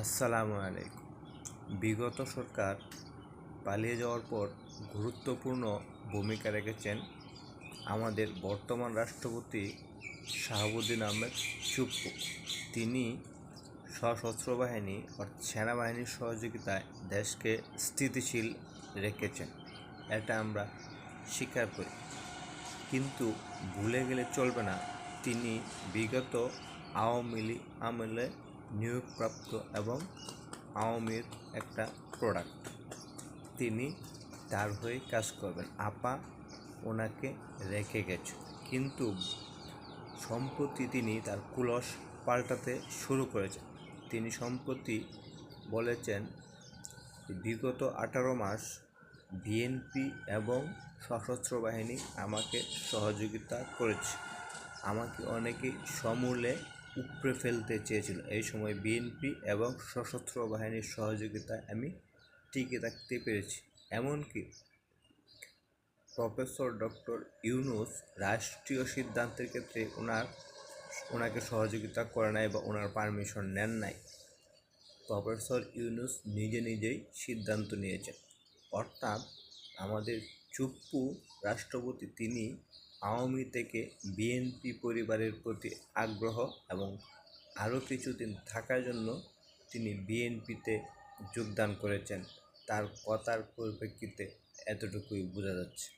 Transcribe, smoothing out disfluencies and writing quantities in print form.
আসসালামু আলাইকুম। বিগত সরকার পালিয়ে যাওয়ার পর গুরুত্বপূর্ণ ভূমিকা রেখেছেন আমাদের বর্তমান রাষ্ট্রপতি শাহাবুদ্দিন আহমেদ চুপ্পু। তিনি সশস্ত্র বাহিনী অর্থাৎ সেনাবাহিনীর সহযোগিতায় দেশকে স্থিতিশীল রেখেছেন, এটা আমরা স্বীকার করি। কিন্তু ভুলে গেলে চলবে না, তিনি বিগত আওয়ামী আমলে নিয়োগপ্রাপ্ত এবং আওয়ামীর একটা প্রোডাক্ট। তিনি তার হয়ে কাজ করবেন। আপা ওনাকে রেখে গেছে, কিন্তু সম্প্রতি তিনি তার কুলস পাল্টাতে শুরু করেছেন। তিনি সম্প্রতি বলেছেন, বিগত 18 মাস বিএনপি এবং সশস্ত্র বাহিনী আমাকে সহযোগিতা করেছে। আমাকে অনেকেই সমূলে উপড়ে ফেলতে চেয়েছিল। এই সময় বিএনপি এবং সশস্ত্র বাহিনীর সহযোগিতায় আমি টিকে থাকতে পেরেছি। এমনকি প্রফেসর ডক্টর ইউনূস রাষ্ট্রীয় সিদ্ধান্তের ক্ষেত্রে ওনাকে সহযোগিতা করে নাই বা ওনার পারমিশন নেন নাই। প্রফেসর ইউনূস নিজেই সিদ্ধান্ত নিয়েছেন। অর্থাৎ আমাদের চুপ্পু রাষ্ট্রপতি তিনি আওয়ামী থেকে বিএনপি পরিবারের প্রতি আগ্রহ এবং আরও কিছুদিন থাকার জন্য তিনি বিএনপিতে যোগদান করেছেন। তার কথার পরিপ্রেক্ষিতে এতটুকুই বোঝা যাচ্ছে।